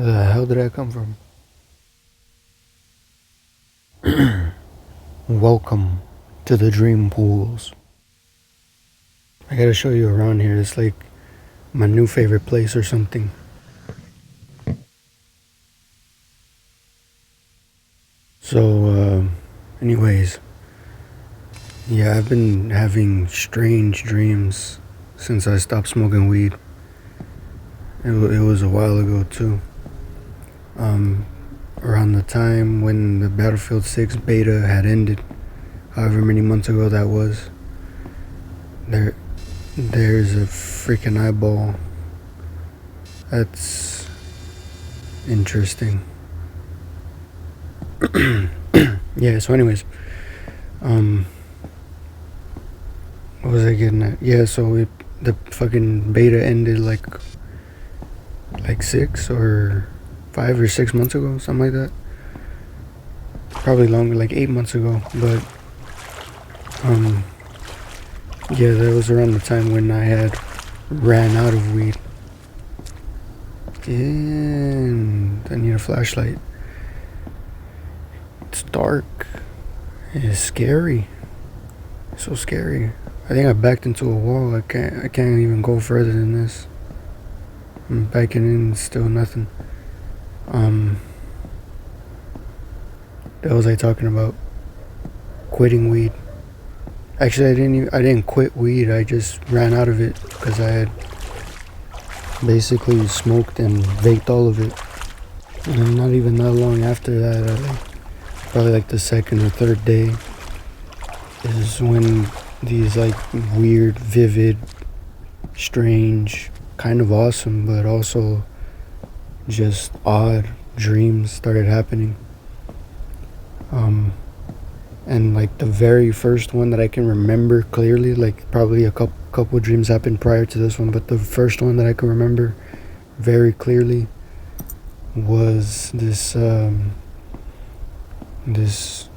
Where the hell did I come from? Welcome to the dream pools. I gotta show you around here. It's like my new favorite place or something. So, anyways, yeah, I've been having strange dreams since I stopped smoking weed. It was a while ago too. Around the time when the Battlefield 6 beta had ended, however many months ago that was, there's a freaking eyeball. That's interesting. Yeah, so anyways, what was I getting at? Yeah, so the fucking beta ended like 6 or 5 or 6 months ago, something like that. Probably longer, like 8 months ago. But yeah, that was around the time when I had ran out of weed. And I need a flashlight. It's dark. It's scary. It's so scary. I think I backed into a wall. I can't even go further than this. I'm backing in, still nothing. What was I talking about? Quitting weed. Actually, I didn't quit weed. I just ran out of it because I had basically smoked and vaped all of it. And not even that long after that, probably like the second or third day, is when these like weird, vivid, strange, kind of awesome, but also just odd dreams started happening. And like the very first one that I can remember clearly, like probably a couple dreams happened prior to this one, but the first one that I can remember very clearly was this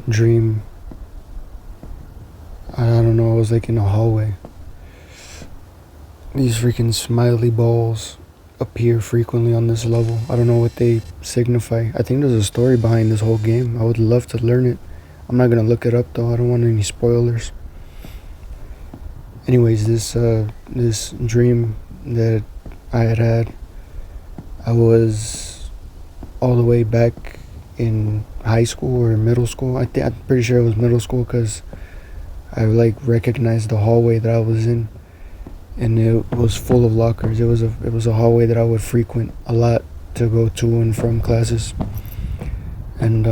dream. I don't know, I was like in a hallway. These freaking smiley balls appear frequently on this level. I don't know what they signify. I think there's a story behind this whole game. I would love to learn it. I'm not gonna look it up though. I don't want any spoilers. Anyways, this dream that I had, I was all the way back in high school or middle school. I'm pretty sure it was middle school because I like recognized the hallway that I was in, and it was full of lockers. It was a hallway that I would frequent a lot to go to and from classes. And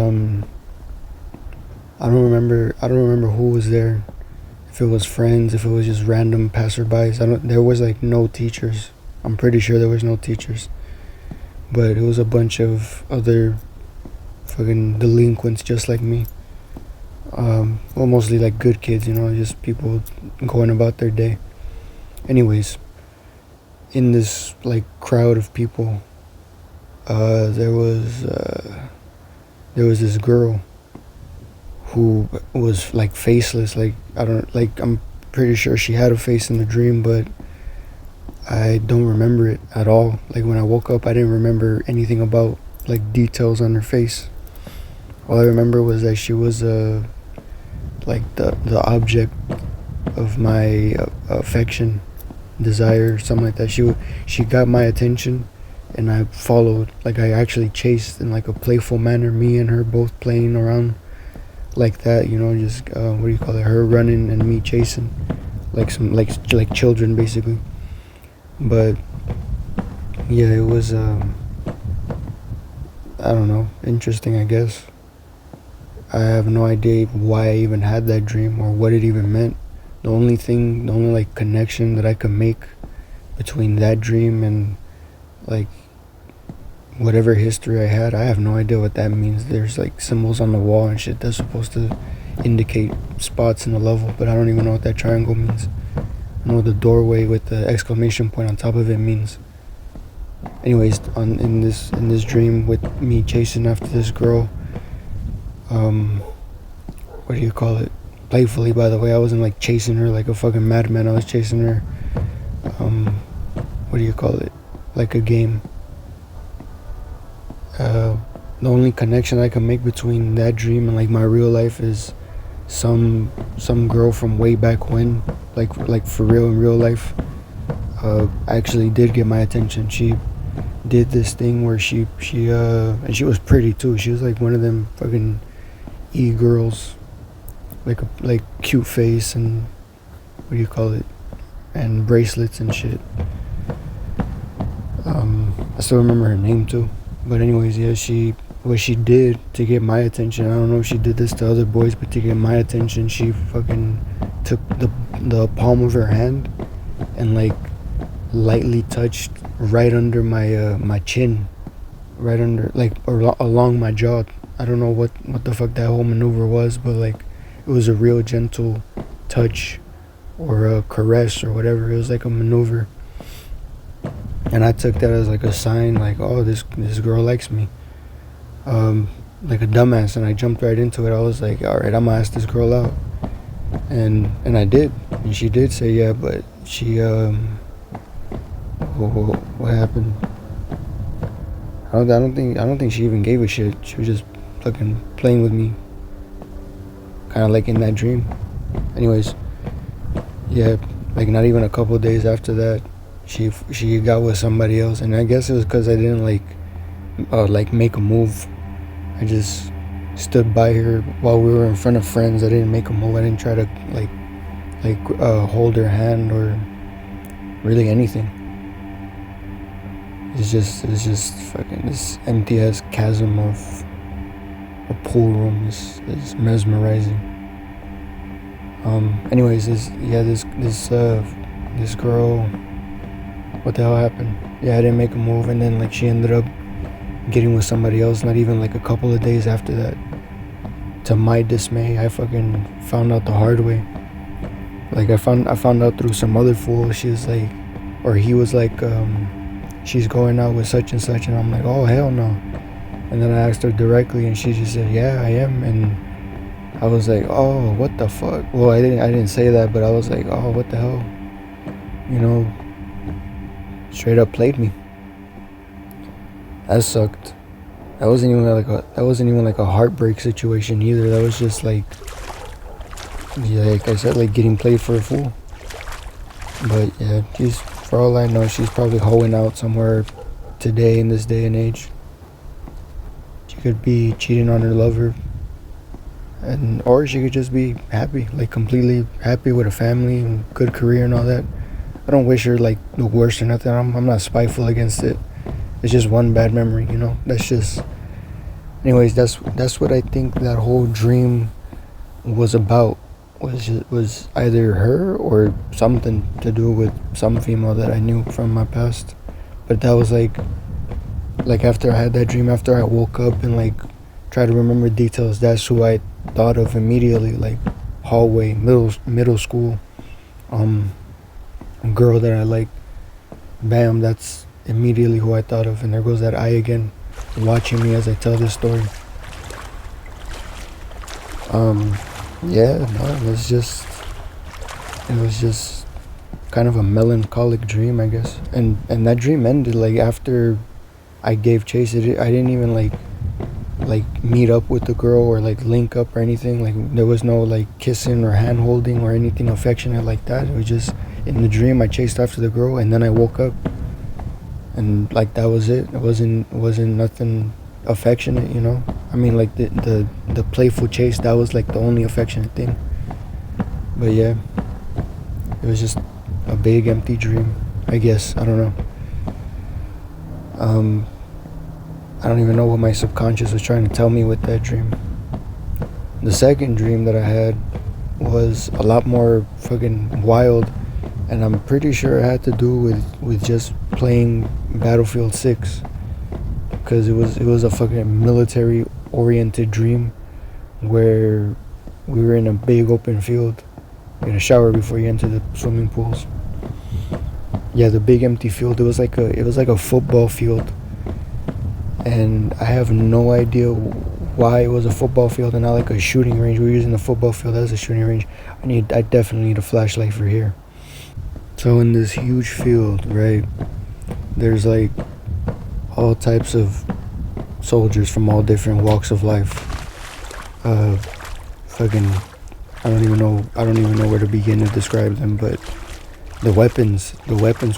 I don't remember who was there. If it was friends, if it was just random passerbys. There was like no teachers. I'm pretty sure there was no teachers. But it was a bunch of other fucking delinquents just like me. Well, mostly like good kids, just people going about their day. Anyways, in this like crowd of people, there was this girl who was like faceless. I'm pretty sure she had a face in the dream, but I don't remember it at all. Like when I woke up, I didn't remember anything about like details on her face. All I remember was that she was like the object of my affection, desire, something like that. She got my attention, and I followed. Like I actually chased in like a playful manner. Me and her both playing around like that, just what do you call it? Her running and me chasing, like some like children basically. But yeah, it was I don't know, interesting, I guess. I have no idea why I even had that dream or what it even meant. The only like connection that I could make between that dream and like whatever history I had, I have no idea what that means. There's like symbols on the wall and shit that's supposed to indicate spots in the level, but I don't even know what that triangle means. I know the doorway with the exclamation point on top of it means. Anyways, in this dream with me chasing after this girl, what do you call it? Playfully, by the way. I wasn't like chasing her like a fucking madman. I was chasing her, what do you call it? Like a game. uh, the only connection I can make between that dream and like my real life is some girl from way back when, like for real in real life, actually did get my attention. She did this thing where she and she was pretty too. She was like one of them fucking e-girls, like cute face and what do you call it, and bracelets and shit. I still remember her name too. But anyways, yeah, what she did to get my attention, I don't know if she did this to other boys, but to get my attention, she fucking took the palm of her hand and like lightly touched right under my chin, right under like along my jaw. I don't know what the fuck that whole maneuver was, but like it was a real gentle touch or a caress or whatever. It was like a maneuver. And I took that as like a sign, like, oh, this girl likes me, like a dumbass. And I jumped right into it. I was like, all right, I'm gonna ask this girl out, and I did, and she did say yeah, but she what happened? I don't think she even gave a shit. She was just fucking playing with me, kind of like in that dream. Anyways, yeah, like not even a couple of days after that, she got with somebody else, and I guess it was because I didn't like make a move. I just stood by her while we were in front of friends. I didn't make a move. I didn't try to hold her hand or really anything. It's just fucking this empty ass chasm of a pool room is mesmerizing. Anyways, this girl. What the hell happened? Yeah, I didn't make a move, and then like she ended up getting with somebody else. Not even like a couple of days after that. To my dismay, I fucking found out the hard way. Like I found out through some other fool. She was like, or he was like, she's going out with such and such, and I'm like, oh hell no. And then I asked her directly, and she just said, yeah, I am. And I was like, oh, what the fuck? Well, I didn't say that, but I was like, oh, what the hell? You know. Straight up played me. That sucked. That wasn't even like a heartbreak situation either. That was just like, yeah, like I said, like getting played for a fool. But yeah, for all I know, she's probably hoeing out somewhere today in this day and age. She could be cheating on her lover, or she could just be happy, like completely happy with a family and good career and all that. I don't wish her like the worst or nothing. I'm not spiteful against it. It's just one bad memory, you know. That's just. Anyways, that's what I think that whole dream was about. Was either her or something to do with some female that I knew from my past. But that was like after I had that dream, after I woke up and like try to remember details, that's who I thought of immediately. Like hallway, middle school. Girl that I like, bam, that's immediately who I thought of. And there goes that eye again, watching me as I tell this story. Yeah, no, it was just kind of a melancholic dream, I guess. And that dream ended like after I gave chase. I didn't even like meet up with the girl or like link up or anything. Like there was no like kissing or hand holding or anything affectionate like that. It was just in the dream I chased after the girl, and then I woke up and like that was it. It wasn't nothing affectionate, you know. I mean, like the playful chase, that was like the only affectionate thing. But yeah, it was just a big empty dream, I guess. I don't know. I don't even know what my subconscious was trying to tell me with that dream. The second dream that I had was a lot more fucking wild, and I'm pretty sure it had to do with just playing Battlefield 6, because it was a fucking military oriented dream where we were in a big open field. You had a shower before you enter the swimming pools. Yeah, the big empty field. It was like a football field, and I have no idea why it was a football field and not like a shooting range. We were using the football field as a shooting range. I definitely need a flashlight for here. So in this huge field, right, there's like all types of soldiers from all different walks of life. Fucking, I don't even know where to begin to describe them, but the weapons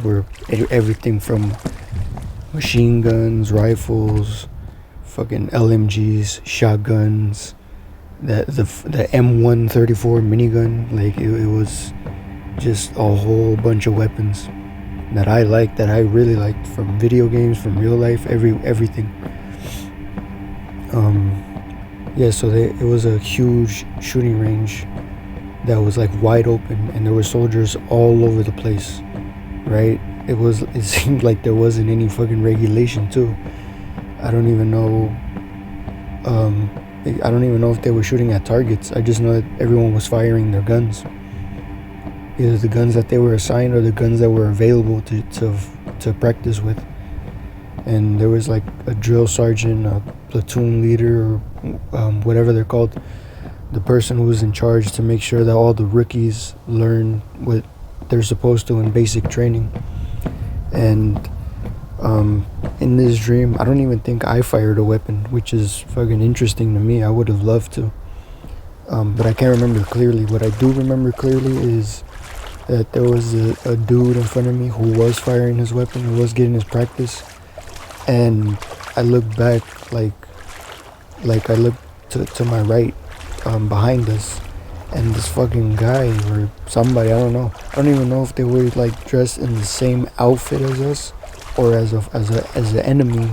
were everything from machine guns, rifles, fucking LMGs, shotguns, the M134 minigun. Like it was just a whole bunch of weapons that I really liked, from video games, from real life, everything. Yeah, so it was a huge shooting range that was like wide open, and there were soldiers all over the place, right? It seemed like there wasn't any fucking regulation too. I don't even know if they were shooting at targets. I just know that everyone was firing their guns, either the guns that they were assigned or the guns that were available to practice with. And there was like a drill sergeant, a platoon leader, or whatever they're called, the person who was in charge to make sure that all the rookies learn what they're supposed to in basic training. And in this dream, I don't even think I fired a weapon, which is fucking interesting to me. I would have loved to, but I can't remember clearly. What I do remember clearly is that there was a dude in front of me who was firing his weapon, who was getting his practice. And I looked back, like I looked to my right, behind us, and this fucking guy or somebody, I don't know. I don't even know if they were like dressed in the same outfit as us, or as an enemy,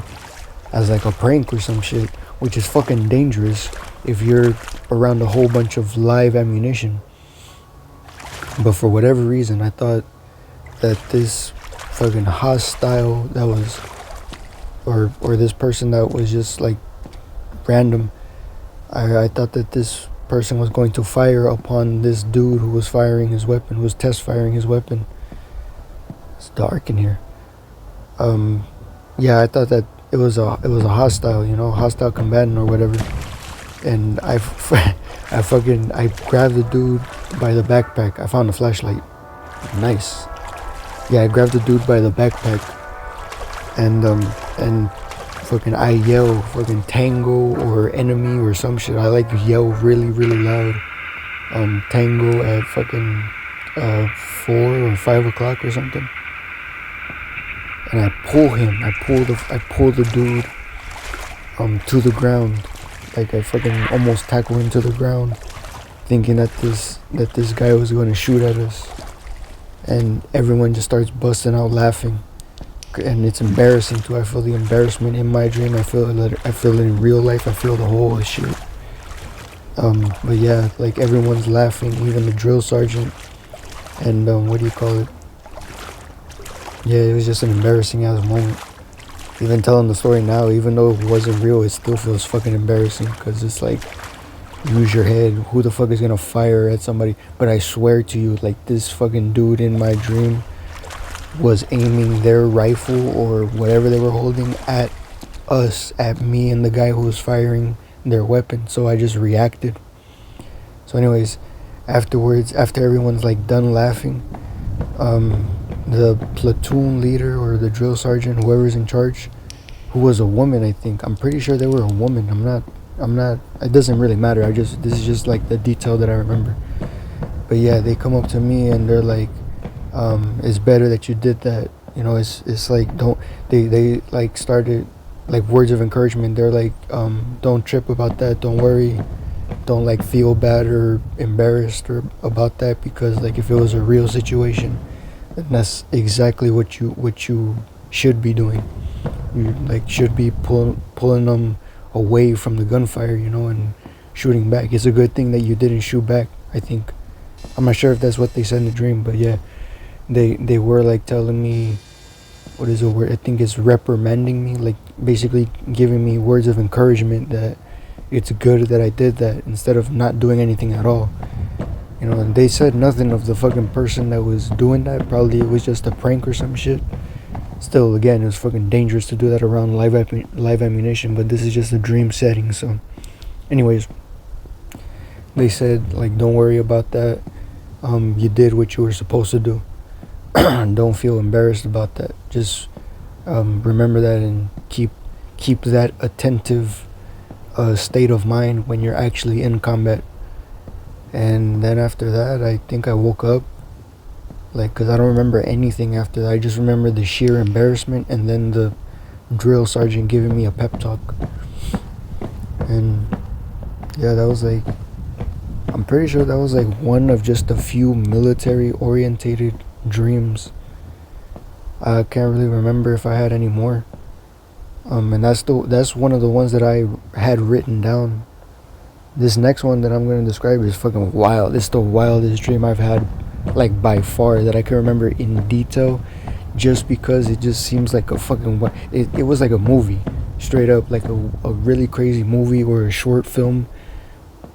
as like a prank or some shit, which is fucking dangerous if you're around a whole bunch of live ammunition. But for whatever reason, I thought that this fucking hostile that was, or this person that was just like random, I thought that this person was going to fire upon this dude who was firing his weapon, who was test firing his weapon. It's dark in here. Yeah, I thought that it was a hostile, hostile combatant or whatever. And I grabbed the dude by the backpack. I found a flashlight. Nice. Yeah, I grabbed the dude by the backpack, and fucking I yell fucking tango or enemy or some shit. I like to yell really, really loud. Tango at fucking 4 or 5 o'clock or something. And I pull him. I pull the dude to the ground. Like I fucking almost tackle him to the ground, thinking that this guy was going to shoot at us. And everyone just starts busting out laughing. And it's embarrassing too. I feel the embarrassment in my dream. I feel it in real life. I feel the whole shit. But yeah, like everyone's laughing, even the drill sergeant. And what do you call it? Yeah, it was just an embarrassing ass moment. Even telling the story now, even though it wasn't real, it still feels fucking embarrassing, because it's like, use your head. Who the fuck is gonna fire at somebody? But I swear to you, like, this fucking dude in my dream was aiming their rifle or whatever they were holding at us, at me and the guy who was firing their weapon. So I just reacted. So anyways, afterwards, after everyone's like done laughing, the platoon leader or the drill sergeant, whoever's in charge, who was a woman, I think, I'm pretty sure they were a woman. I'm not, it doesn't really matter. this is just like the detail that I remember. But yeah, they come up to me and they're like, it's better that you did that. It's like, they like started like words of encouragement. They're like, don't trip about that. Don't worry. Don't like feel bad or embarrassed or about that, because like if it was a real situation, then that's exactly what you should be doing. You like should be pulling them away from the gunfire, and shooting back. It's a good thing that you didn't shoot back, I think. I'm not sure if that's what they said in the dream, but yeah, they were like telling me, what is the word? I think it's reprimanding me, like basically giving me words of encouragement that it's good that I did that instead of not doing anything at all. And they said nothing of the fucking person that was doing that. Probably it was just a prank or some shit. Still, again, it was fucking dangerous to do that around live ammunition, but this is just a dream setting. So anyways, they said like, don't worry about that. You did what you were supposed to do. Don't feel embarrassed about that. Just remember that and keep keep that attentive state of mind when you're actually in combat. And then after that, I think I woke up, like, because I don't remember anything after that. I just remember the sheer embarrassment and then the drill sergeant giving me a pep talk. And yeah, that was like, I'm pretty sure that was like one of just a few military orientated dreams. I can't really remember if I had any more. And that's one of the ones that I had written down. This next one that I'm gonna describe is fucking wild. It's the wildest dream I've had, like, by far, that I can remember in detail, just because it just seems like a fucking it was like a movie, straight up, like a really crazy movie or a short film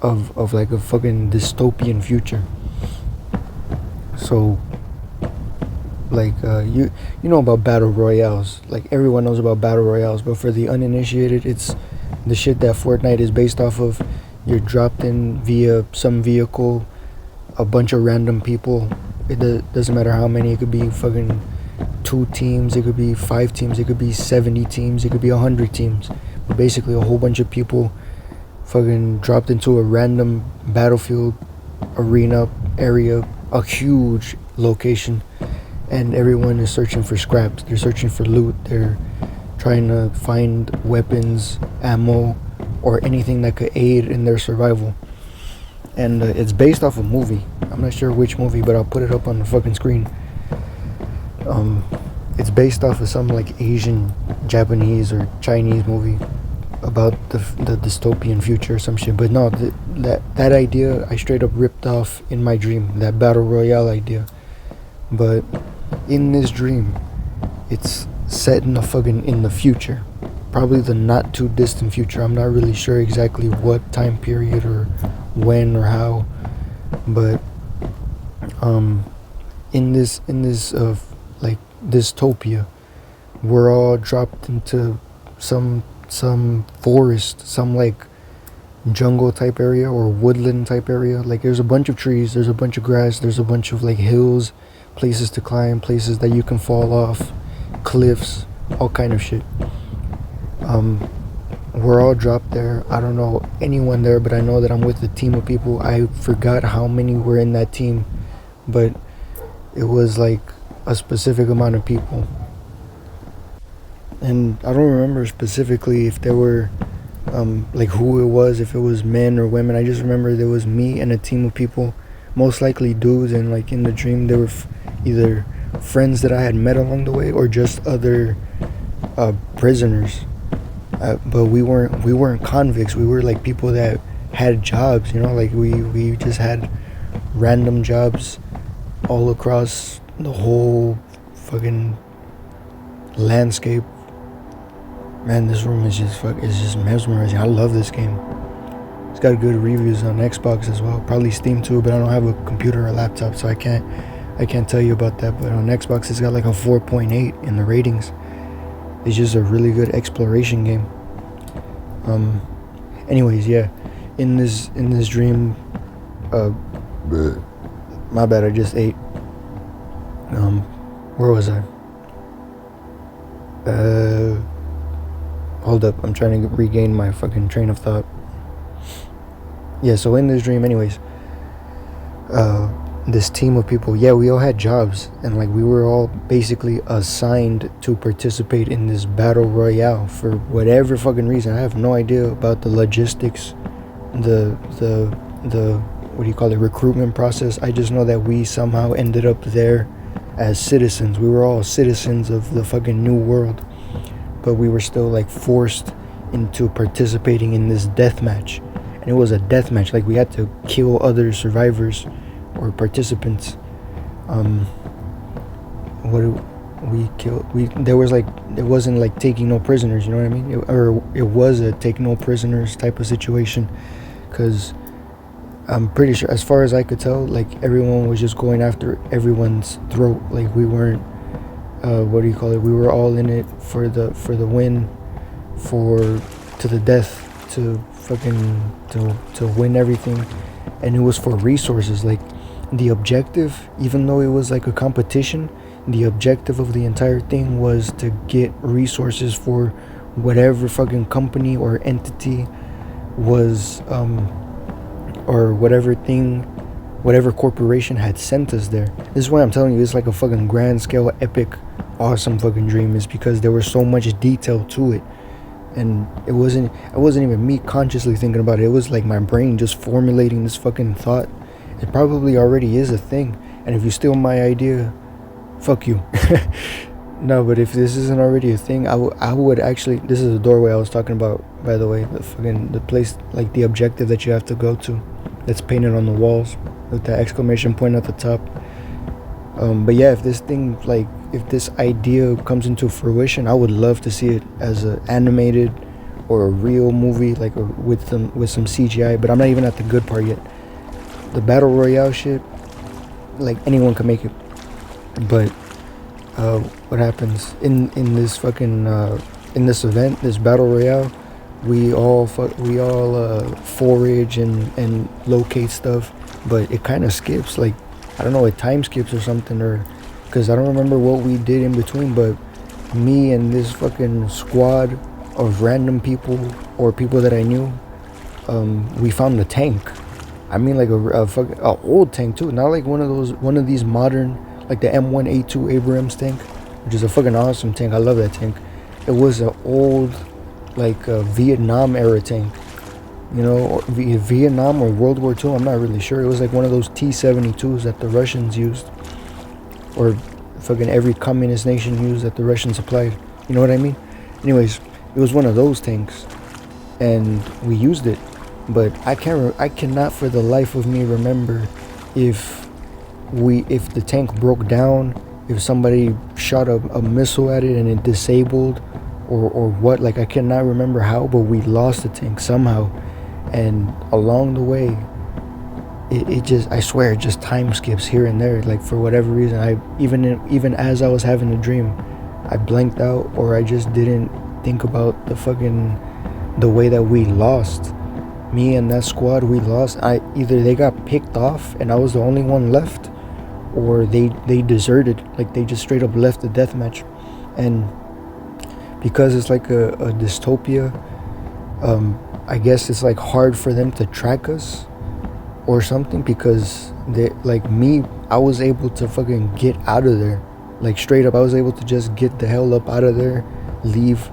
of like a fucking dystopian future. So, like, you know about battle royales. Like, everyone knows about battle royales, but for the uninitiated, it's the shit that Fortnite is based off of. You're dropped in via some vehicle, a bunch of random people. It doesn't matter how many. It could be fucking 2 teams, it could be 5 teams, it could be 70 teams, it could be 100 teams. But basically a whole bunch of people fucking dropped into a random battlefield, arena, area, a huge location, and everyone is searching for scraps. They're searching for loot. They're trying to find weapons, ammo, or anything that could aid in their survival. And it's based off a movie. I'm not sure which movie, but I'll put it up on the fucking screen. It's based off of some like Asian, Japanese, or Chinese movie about the dystopian future or some shit. But no, that idea I straight up ripped off in my dream, that battle royale idea. But in this dream, it's set in the future, probably the not too distant future. I'm not really sure exactly what time period or when or how, but in this like dystopia, we're all dropped into some forest, some like jungle type area or woodland type area. Like, there's a bunch of trees, there's a bunch of grass, there's a bunch of like hills, places to climb, places that you can fall off, cliffs, all kind of shit. We're all dropped there. I don't know anyone there, but I know that I'm with a team of people. I forgot how many were in that team, but it was like a specific amount of people. And I don't remember specifically if there were like who it was, if it was men or women. I just remember there was me and a team of people, most likely dudes, and like in the dream they were either friends that I had met along the way or just other prisoners. But we weren't convicts. We were like people that had jobs, you know, like we just had random jobs all across the whole fucking landscape. Man, this room is just mesmerizing. I love this game. It's got good reviews on Xbox as well, probably Steam too, but I don't have a computer or laptop, so I can't tell you about that. But on Xbox it's got like a 4.8 in the ratings. It's just a really good exploration game. Anyways, yeah, in this dream, my bad, I just ate. Where was I? Hold up, I'm trying to regain my fucking train of thought. Yeah, so in this dream, anyways, this team of people, yeah, we all had jobs, and like we were all basically assigned to participate in this battle royale for whatever fucking reason. I have no idea about the logistics, the what do you call it, recruitment process. I just know that we somehow ended up there as citizens. We were all citizens of the fucking new world, but we were still like forced into participating in this death match. And it was a death match, like we had to kill other survivors or participants. What we killed, there was like, it wasn't like taking no prisoners, you know what I mean? It was a take no prisoners type of situation, because I'm pretty sure, as far as I could tell, like everyone was just going after everyone's throat. Like we weren't what do you call it, we were all in it for the win, to the death, to fucking to win everything. And it was for resources. Like, the objective, even though it was like a competition, the objective of the entire thing was to get resources for whatever fucking company or entity was, or whatever corporation had sent us there. This is why I'm telling you, it's like a fucking grand scale, epic, awesome fucking dream, is because there was so much detail to it. And it wasn't even me consciously thinking about it. It was like my brain just formulating this fucking thought. It probably already is a thing. And if you steal my idea, fuck you. No, but if this isn't already a thing, I would actually, this is the doorway I was talking about, by the way, the place, like the objective that you have to go to, that's painted on the walls with that exclamation point at the top. But yeah, if this thing, like, if this idea comes into fruition, I would love to see it as an animated or a real movie, like with some CGI. But I'm not even at the good part yet. The battle royale shit, like, anyone can make it. But what happens in this fucking in this event, this battle royale, we all forage and locate stuff, but it kind of skips, like, I don't know, it time skips or something, or because I don't remember what we did in between. But me and this fucking squad of random people, or people that I knew, we found a tank. I mean, like a fucking old tank too, not like one of these modern, like the M1A2 Abrams tank, which is a fucking awesome tank. I love that tank. It was an old, like, Vietnam era tank, you know, Vietnam or World War II. I'm not really sure. It was like one of those T-72s that the Russians used, or fucking every communist nation used, that the Russians supplied. You know what I mean? Anyways, it was one of those tanks, and we used it. But I cannot for the life of me remember if the tank broke down, if somebody shot a missile at it and it disabled, or what. Like, I cannot remember how, but we lost the tank somehow. And along the way, it just, I swear, it just time skips here and there. Like, for whatever reason, even as I was having a dream, I blanked out, or I just didn't think about the way that we lost. Me and that squad, we lost. Either they got picked off and I was the only one left, or they deserted. Like, they just straight up left the deathmatch. And because it's like a dystopia, I guess it's like hard for them to track us or something, because they, like me, I was able to fucking get out of there. Like, straight up, I was able to just get the hell up out of there, leave,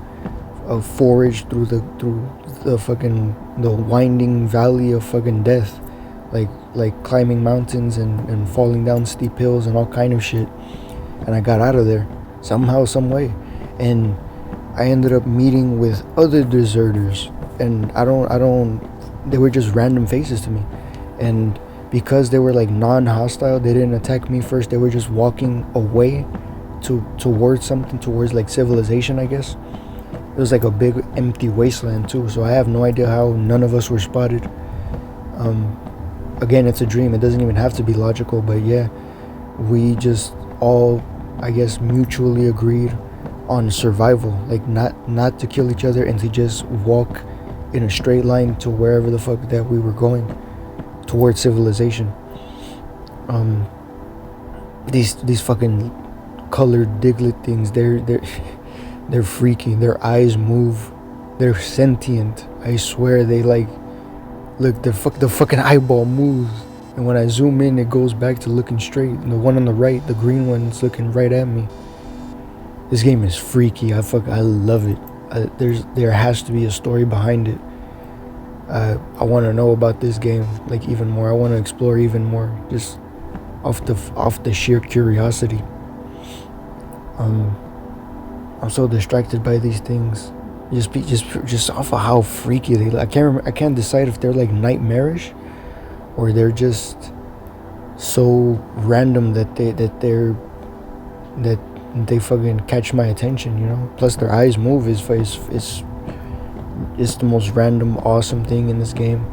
forage through the fucking the winding valley of fucking death, like climbing mountains and falling down steep hills and all kind of shit. And I got out of there somehow, some way, and I ended up meeting with other deserters, and I don't they were just random faces to me. And because they were like non-hostile, they didn't attack me first. They were just walking away towards something, towards like civilization, I guess. It was like a big empty wasteland too, so I have no idea how none of us were spotted. Again, it's a dream. It doesn't even have to be logical, but yeah, we just all, I guess, mutually agreed on survival, like not to kill each other, and to just walk in a straight line to wherever the fuck that we were going, towards civilization. These fucking colored Diglett things, they're freaky. Their eyes move. They're sentient. I swear, they like, look, the fucking eyeball moves, and when I zoom in, it goes back to looking straight. And the one on the right, the green one's looking right at me. This game is freaky. I love it. There has to be a story behind it. I want to know about this game, like, even more. I want to explore even more, just off the sheer curiosity. I'm so distracted by these things, just off of how freaky they look. I can't decide if they're like nightmarish, or they're just so random that they fucking catch my attention, you know. Plus, their eyes move is the most random awesome thing in this game.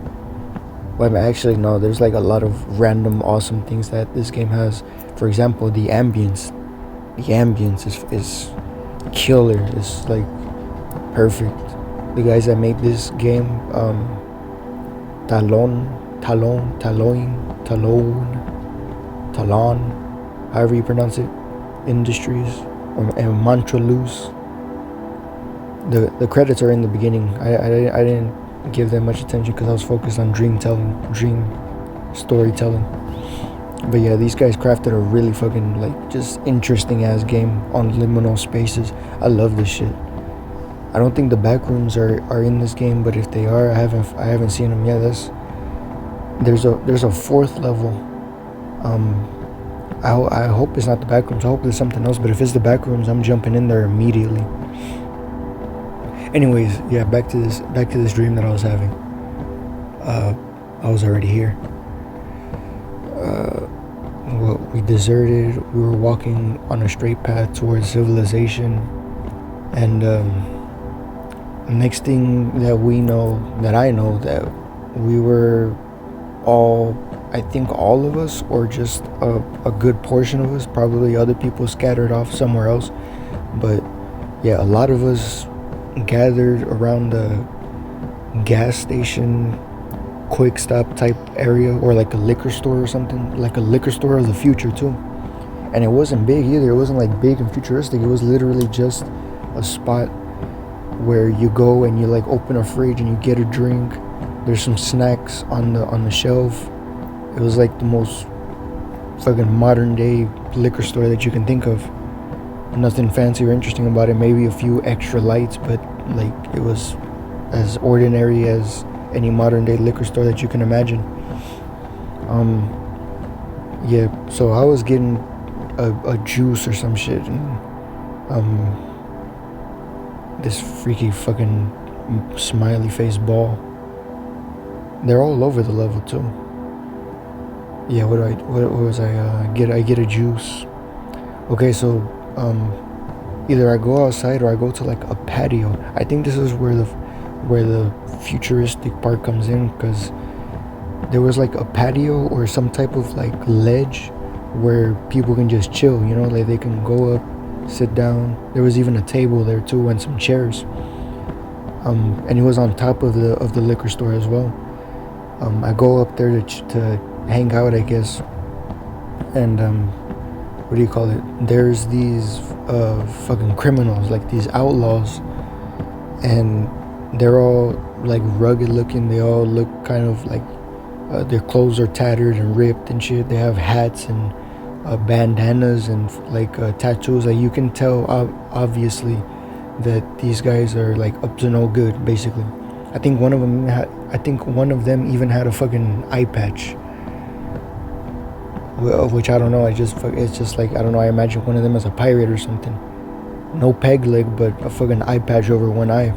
Well, actually, no, there's like a lot of random awesome things that this game has. For example, the ambience. The ambience is killer. It's like perfect. The guys that made this game, Talon, however you pronounce it, Industries, or Montreluz. The credits are in the beginning. I didn't give them much attention because I was focused on dream storytelling. But yeah, these guys crafted a really fucking like just interesting ass game on liminal spaces. I love this shit. I don't think the back rooms are in this game, but if they are, I haven't seen them yet. There's a fourth level. I hope it's not the back rooms. I hope there's something else. But if it's the back rooms, I'm jumping in there immediately. Anyways, yeah, back to this dream that I was having. I was already here. Well, we deserted. We were walking on a straight path towards civilization, and next thing that I know, that we were all, I think all of us, or just a good portion of us, probably other people scattered off somewhere else, but yeah, a lot of us gathered around the gas station, quick stop type area, or like a liquor store or something, like a liquor store of the future too. And it wasn't big either. It wasn't like big and futuristic. It was literally just a spot where you go and you like open a fridge and you get a drink. There's some snacks on the shelf. It was like the most fucking modern day liquor store that you can think of. Nothing fancy or interesting about it. Maybe a few extra lights, but like it was as ordinary as any modern day liquor store that you can imagine. Yeah, so I was getting a juice or some shit, and this freaky fucking smiley face ball. They're all over the level too. Yeah, what was I get a juice. Okay, so either I go outside or I go to like a patio. I think this is where the futuristic part comes in, because there was like a patio or some type of like ledge where people can just chill, you know, like they can go up, sit down. There was even a table there too and some chairs. And it was on top of the liquor store as well. I go up there to hang out, I guess, and what do you call it? There's these fucking criminals, like these outlaws, and they're all like rugged looking. They all look kind of like their clothes are tattered and ripped and shit. They have hats and bandanas and like tattoos. Like you can tell obviously that these guys are like up to no good, basically. I think one of them even had a fucking eye patch. Which I don't know. It's just like, I don't know. I imagine one of them as a pirate or something. No peg leg, but a fucking eye patch over one eye.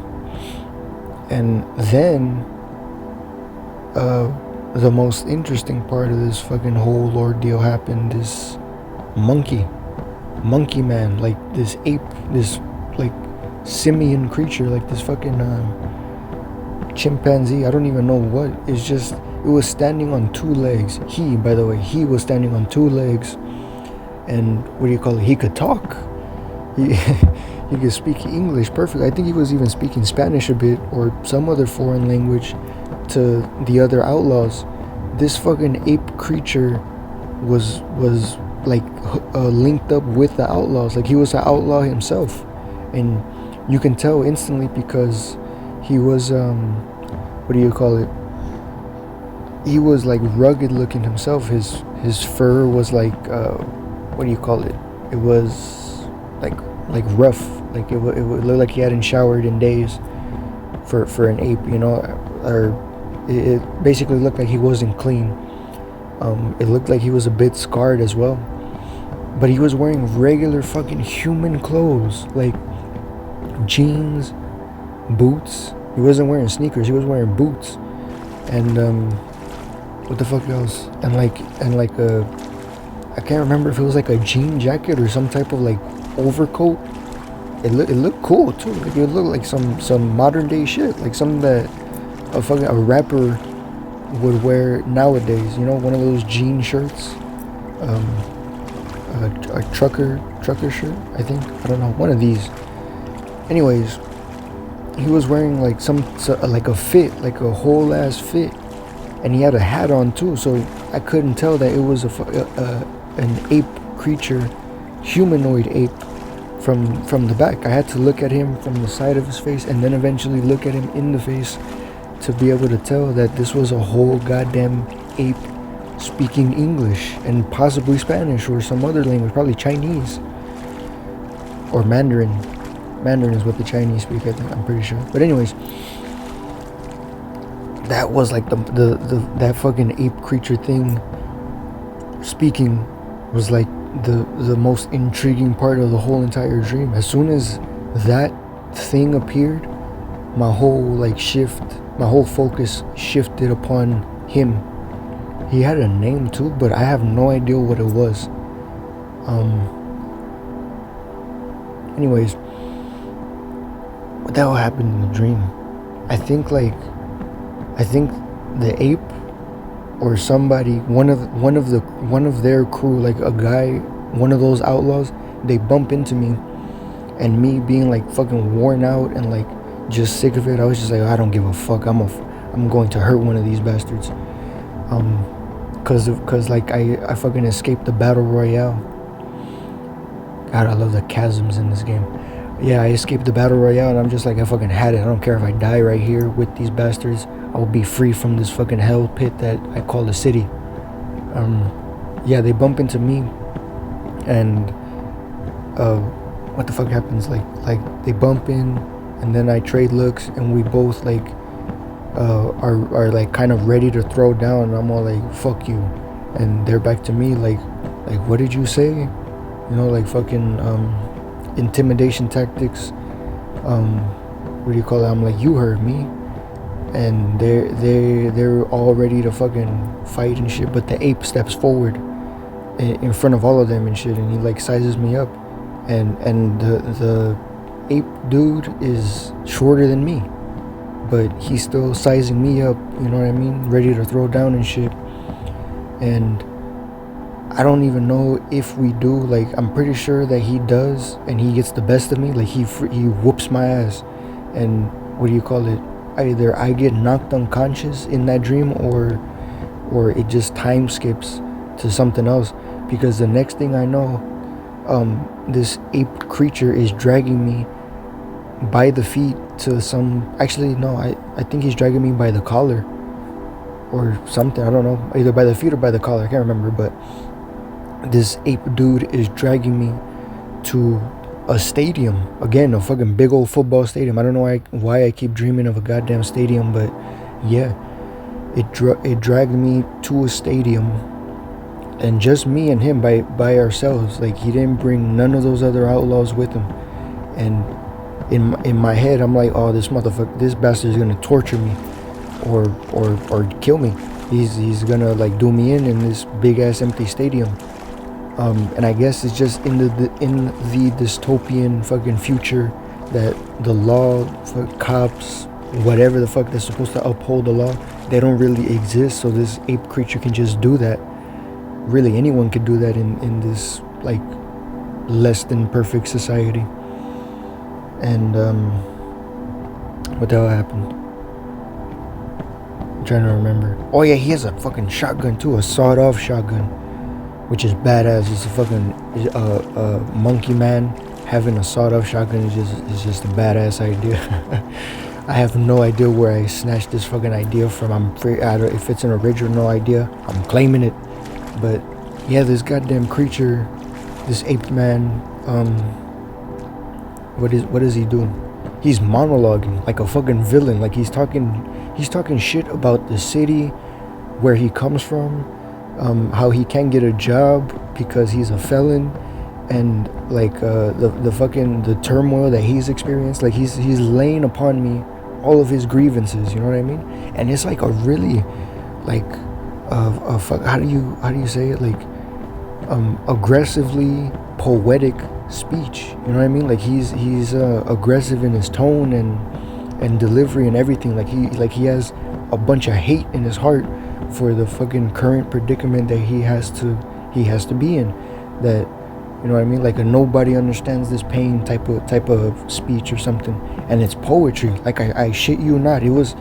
And then the most interesting part of this fucking whole ordeal happened. This monkey man, like this ape, this like simian creature, like this fucking chimpanzee, I don't even know what. It's just, it was standing on two legs. He was standing on two legs, and what do you call it? He could talk. He could speak English perfectly. I think he was even speaking Spanish a bit, or some other foreign language to the other outlaws. This fucking ape creature was like linked up with the outlaws. Like he was an outlaw himself, and you can tell instantly because he was what do you call it? He was like rugged looking himself. His fur was like what do you call it? It was like rough. Like it would look like he hadn't showered in days for an ape, you know, or it basically looked like he wasn't clean. It looked like he was a bit scarred as well, but he was wearing regular fucking human clothes, like jeans, boots. He wasn't wearing sneakers. He was wearing boots, and what the fuck else? And like I can't remember if it was like a jean jacket or some type of like overcoat. It looked cool too. Like it looked like some modern day shit, like something that a rapper would wear nowadays. You know, one of those jean shirts, a trucker shirt. I think, I don't know, one of these. Anyways, he was wearing like like a fit, like a whole ass fit, and he had a hat on too. So I couldn't tell that it was an ape creature, humanoid ape from the back. I had to look at him from the side of his face and then eventually look at him in the face to be able to tell that this was a whole goddamn ape speaking English and possibly Spanish or some other language, probably Chinese or Mandarin. Mandarin is what the Chinese speak, I think, I'm pretty sure. But anyways, that was like that fucking ape creature thing speaking was like the most intriguing part of the whole entire dream. As soon as that thing appeared, my whole focus shifted upon him. He had a name too, but I have no idea what it was. Anyways, what the hell happened in the dream? I think the ape or somebody, one of their crew, like a guy, one of those outlaws, they bump into me, and me being like fucking worn out and like just sick of it, I was just like, I don't give a fuck. I'm going to hurt one of these bastards. Cause like I fucking escaped the battle royale. God, I love the chasms in this game. Yeah, I escaped the battle royale, and I'm just like, I fucking had it. I don't care if I die right here with these bastards. I will be free from this fucking hell pit that I call the city. Yeah, they bump into me, and what the fuck happens? Like they bump in, and then I trade looks, and we both like are like kind of ready to throw down. And I'm all like, fuck you, and they're back to me like what did you say? You know, like fucking intimidation tactics. What do you call it? I'm like, you heard me. And they're all ready to fucking fight and shit, but the ape steps forward in front of all of them and shit, and he like sizes me up, and the ape dude is shorter than me, but he's still sizing me up, you know what I mean, ready to throw down and shit. And I don't even know if we do, like I'm pretty sure that he does, and he gets the best of me, like he whoops my ass, and what do you call it, either I get knocked unconscious in that dream, or it just time skips to something else, because the next thing I know, this ape creature is dragging me by the feet to some, actually no, I think he's dragging me by the collar or something, I don't know, either by the feet or by the collar, I can't remember, but this ape dude is dragging me to a stadium, again, a fucking big old football stadium. I don't know why I keep dreaming of a goddamn stadium, but yeah, it dragged me to a stadium, and just me and him by ourselves. Like he didn't bring none of those other outlaws with him. And in my head, I'm like, oh, this bastard is gonna torture me, or kill me. He's gonna like do me in this big ass empty stadium. And I guess it's just in the dystopian fucking future that the law, cops, whatever the fuck that's supposed to uphold the law, they don't really exist. So this ape creature can just do that. Really, anyone could do that in this like less than perfect society. And what the hell happened? I'm trying to remember. Oh yeah, he has a fucking shotgun too, a sawed-off shotgun, which is badass. It's a fucking monkey man having a sawed-off shotgun is just a badass idea. I have no idea where I snatched this fucking idea from. If it's an original idea, I'm claiming it. But yeah, this goddamn creature, this ape man, what is he doing? He's monologuing like a fucking villain. Like he's talking shit about the city, where he comes from, how he can't get a job because he's a felon, and like the turmoil that he's experienced. Like he's laying upon me all of his grievances, you know what I mean? And it's like a really like how do you say it, like aggressively poetic speech, you know what I mean? Like he's aggressive in his tone and delivery and everything. Like he has a bunch of hate in his heart for the fucking current predicament that he has to be in, that, you know what I mean, like a nobody understands this pain type of speech or something. And it's poetry, like I shit you not. It was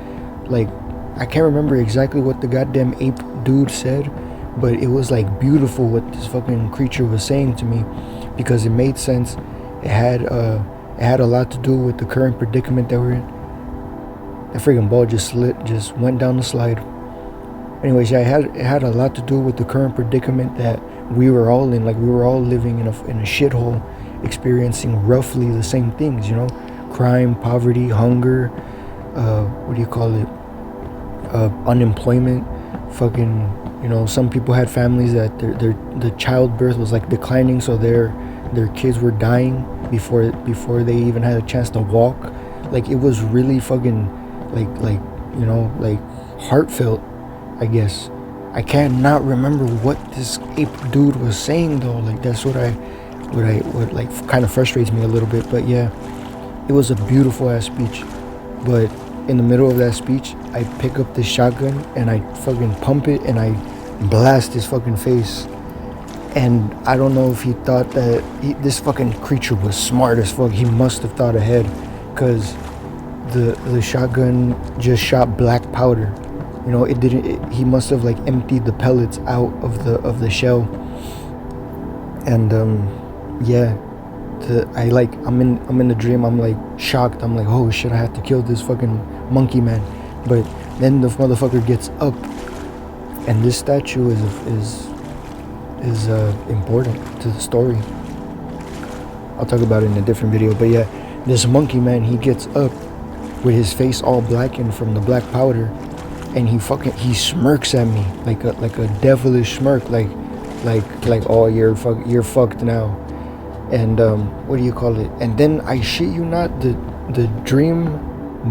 like, I can't remember exactly what the goddamn ape dude said, but it was like beautiful what this fucking creature was saying to me, because it made sense it had a lot to do with the current predicament that we're in. That freaking ball just went down the slide. Anyways, yeah, it had a lot to do with the current predicament that we were all in. Like, we were all living in a shithole, experiencing roughly the same things, you know, crime, poverty, hunger, what do you call it, unemployment, fucking, you know, some people had families that the childbirth was like declining, so their kids were dying before they even had a chance to walk. Like, it was really fucking like you know, like heartfelt, I guess. I cannot remember what this ape dude was saying though. Like, that's what like kind of frustrates me a little bit. But yeah, it was a beautiful ass speech. But in the middle of that speech, I pick up this shotgun and I fucking pump it and I blast his fucking face. And I don't know if he thought that this fucking creature was smart as fuck. He must have thought ahead, because the shotgun just shot black powder. You know, he must have like emptied the pellets out of the shell. And yeah, I'm in the dream. I'm like shocked. I'm like, oh shit, I have to kill this fucking monkey man. But then the motherfucker gets up, and this statue is important to the story. I'll talk about it in a different video. But yeah, this monkey man, he gets up with his face all blackened from the black powder, and he smirks at me like a devilish smirk, like oh, you're fucked now. And what do you call it? And then, I shit you not, the dream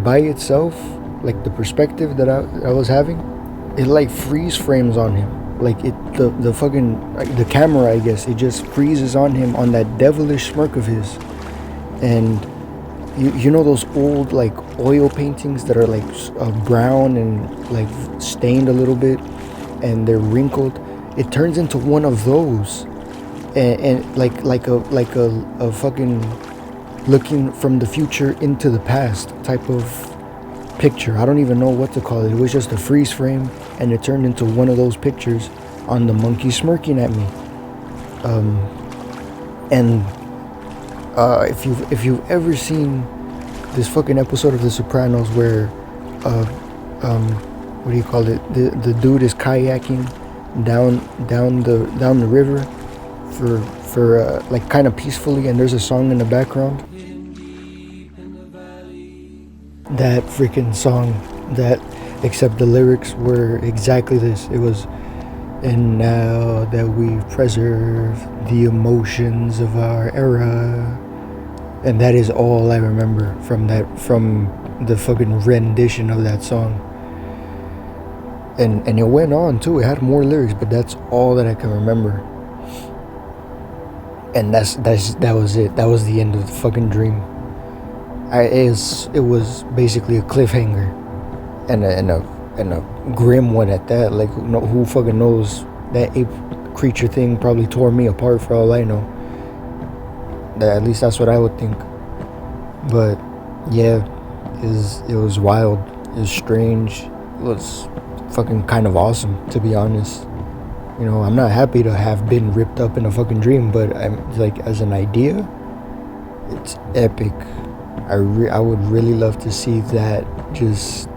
by itself, like the perspective that I was having, it like freeze frames on him. Like, the fucking, like, the camera, I guess, it just freezes on him on that devilish smirk of his. And you know those old like oil paintings that are like brown and like stained a little bit and they're wrinkled? It turns into one of those, and like a fucking looking from the future into the past type of picture. I don't even know what to call it. It was just a freeze frame, and it turned into one of those pictures on the monkey smirking at me. And if you've ever seen this fucking episode of The Sopranos where what do you call it? The dude is kayaking down the river for like kind of peacefully, and there's a song in the background. That freaking song, except the lyrics were exactly this. It was, and now that we've preserved the emotions of our era. And that is all I remember from the fucking rendition of that song. And it went on too. It had more lyrics, but that's all that I can remember. And that was it. That was the end of the fucking dream. It was basically a cliffhanger, and a grim one at that. Like, who fucking knows? That ape creature thing probably tore me apart for all I know. At least that's what I would think. But yeah, it was wild. It was strange. It was fucking kind of awesome, to be honest. You know, I'm not happy to have been ripped up in a fucking dream, but I'm like, as an idea, it's epic. I would really love to see that. Just,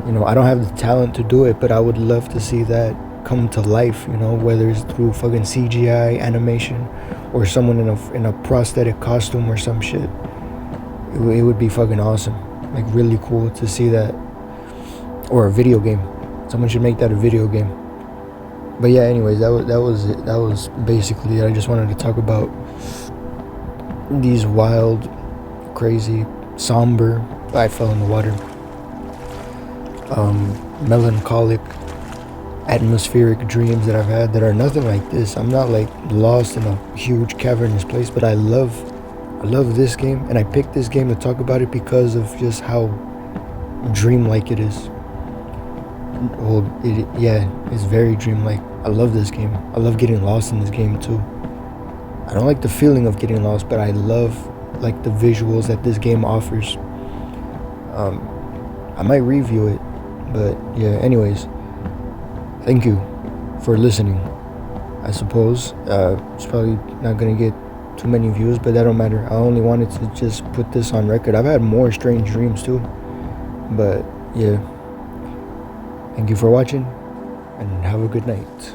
you know, I don't have the talent to do it, but I would love to see that come to life, you know, whether it's through fucking CGI animation or someone in a prosthetic costume or some shit. It would be fucking awesome. Like, really cool to see that. Or a video game. Someone should make that a video game. But yeah, anyways, that was it. That was basically it. I just wanted to talk about these wild, crazy, somber, I fell in the water, melancholic, atmospheric dreams that I've had that are nothing like this. I'm not like lost in a huge cavernous place, but I love this game, and I picked this game to talk about it because of just how dreamlike it is. Well, it's very dreamlike. I love this game. I love getting lost in this game too. I don't like the feeling of getting lost, but I love like the visuals that this game offers. I might review it, but yeah, anyways, thank you for listening. I suppose it's probably not gonna get too many views, but that don't matter. I only wanted to just put this on record. I've had more strange dreams too, but yeah. Thank you for watching, and have a good night.